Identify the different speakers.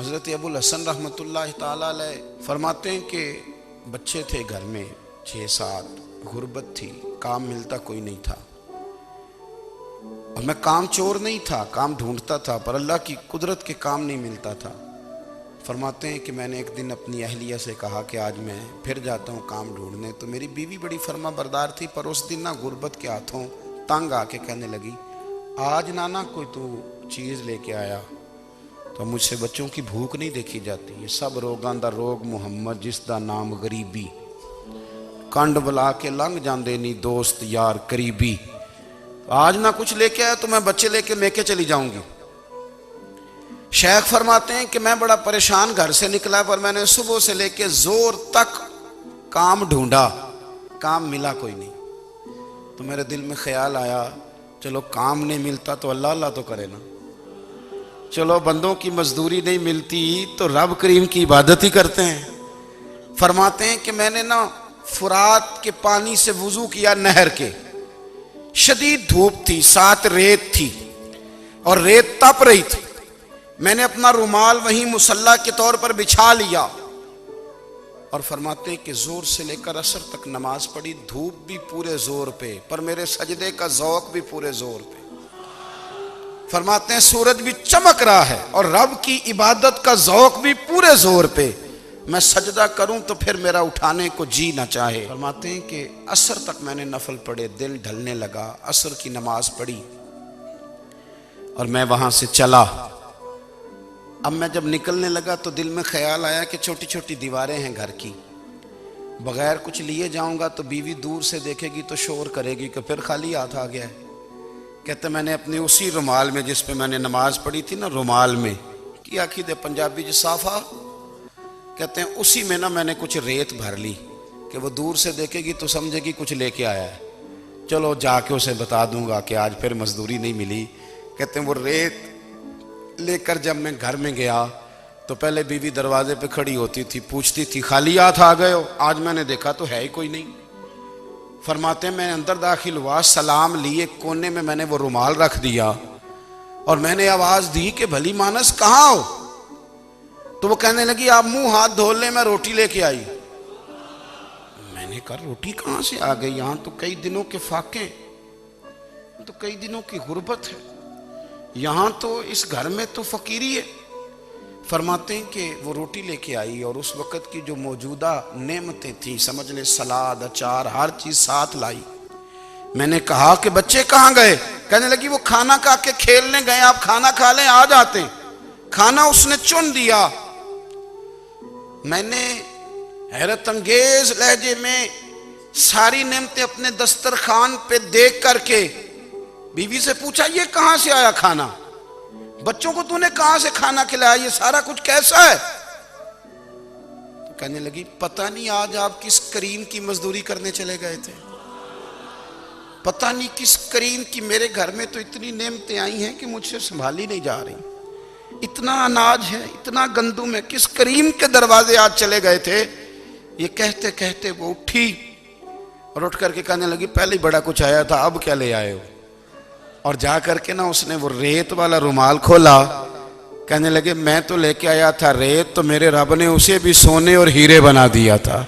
Speaker 1: हज़रत अबुल हसन रहमतुल्लाह ताला अलैह फरमाते हैं कि बच्चे थे घर में 6-7, गुर्बत थी, काम मिलता कोई नहीं था और मैं काम चोर नहीं था, काम ढूंढता था, पर अल्लाह की कुदरत के काम नहीं मिलता था। फरमाते हैं कि मैंने एक दिन अपनी अहलिया से कहा कि आज मैं फिर जाता हूँ काम ढूंढने। तो मेरी बीवी बड़ी फर्मा बरदार थी, पर उस दिन ना गुर्बत के हाथों तंग आके कहने लगी, आज नाना कोई तू चीज़ लेके आया। तो मुझसे बच्चों की भूख नहीं देखी जाती। ये सब रोगां दा रोग मुहम्मद जिसदा नाम गरीबी, कंड बुला के लंघ जाते नहीं दोस्त यार करीबी। आज ना कुछ लेके आया तो मैं बच्चे लेके मेके चली जाऊंगी। शेख फरमाते हैं कि मैं बड़ा परेशान घर से निकला, पर मैंने सुबह से लेके जोर तक काम ढूंढा, काम मिला कोई नहीं। तो मेरे दिल में ख्याल आया, चलो काम नहीं मिलता तो अल्लाह अल्लाह तो करे ना, चलो बंदों की मजदूरी नहीं मिलती तो रब करीम की इबादत ही करते हैं। फरमाते हैं कि मैंने ना फुरात के पानी से वुजू किया, नहर के, शदीद धूप थी, साथ रेत थी और रेत तप रही थी। मैंने अपना रुमाल वहीं मुसल्ला के तौर पर बिछा लिया और फरमाते हैं कि जोर से लेकर असर तक नमाज पढ़ी, धूप भी पूरे जोर पे, पर मेरे सजदे का ज़ौक़ भी पूरे जोर पे। फरमाते हैं सूरज भी चमक रहा है और रब की इबादत का ज़ौक़ भी पूरे जोर पे। मैं सजदा करूं तो फिर मेरा उठाने को जी ना चाहे। फरमाते हैं कि असर तक मैंने नफल पढ़े, दिल ढलने लगा, असर की नमाज पढ़ी और मैं वहां से चला। अब मैं जब निकलने लगा तो दिल में ख्याल आया कि छोटी छोटी दीवारें हैं घर की, बगैर कुछ लिए जाऊंगा तो बीवी दूर से देखेगी तो शोर करेगी कि फिर खाली हाथ आ गया है। कहते मैंने अपने उसी रुमाल में जिस पे मैंने नमाज पढ़ी थी ना, रुमाल में की आखी दे पंजाबी ज साफा, कहते हैं उसी में ना मैंने कुछ रेत भर ली कि वो दूर से देखेगी तो समझेगी कुछ लेके आया है, चलो जाके उसे बता दूंगा कि आज फिर मजदूरी नहीं मिली। कहते हैं वो रेत लेकर जब मैं घर में गया तो पहले बीवी दरवाजे पे खड़ी होती थी, पूछती थी खाली हाथ आ गए हो? आज मैंने देखा तो है ही कोई नहीं। फरमाते हैं मैं अंदर दाखिल हुआ, सलाम लिए, कोने में मैंने वो रुमाल रख दिया और मैंने आवाज दी कि भली मानस कहाँ हो? तो वो कहने लगी आप मुंह हाथ धो ले, मैं रोटी लेके आई। मैंने कहा रोटी कहाँ से आ गई? यहाँ तो कई दिनों के फाके, तो कई दिनों की गुर्बत है, यहाँ तो इस घर में तो फकीरी है। फरमाते हैं कि वो रोटी लेके आई और उस वक़्त की जो मौजूदा नेमतें थी, समझ ले सलाद, अचार, हर चीज़ साथ लाई। मैंने कहा कि बच्चे कहाँ गए? कहने लगी वो खाना खा के खेलने गए, आप खाना खा लें आ जाते। खाना उसने चुन दिया। मैंने हैरत अंगेज लहजे में सारी नेमतें अपने दस्तरखान पे देख करके बीवी से पूछा ये कहाँ से आया खाना? बच्चों को तूने कहां से खाना खिलाया? ये सारा कुछ कैसा है? तो कहने लगी पता नहीं आज आप किस करीम की मजदूरी करने चले गए थे, पता नहीं किस करीम की। मेरे घर में तो इतनी नेमतें आई हैं कि मुझसे संभाली नहीं जा रही, इतना अनाज है, इतना गंदुम है, किस करीम के दरवाजे आज चले गए थे? ये कहते कहते वो उठी और उठ करके कहने लगी पहले ही बड़ा कुछ आया था, अब क्या ले आए हो? और जा करके ना उसने वो रेत वाला रुमाल खोला। कहने लगे मैं तो लेके आया था रेत, तो मेरे रब ने उसे भी सोने और हीरे बना दिया था।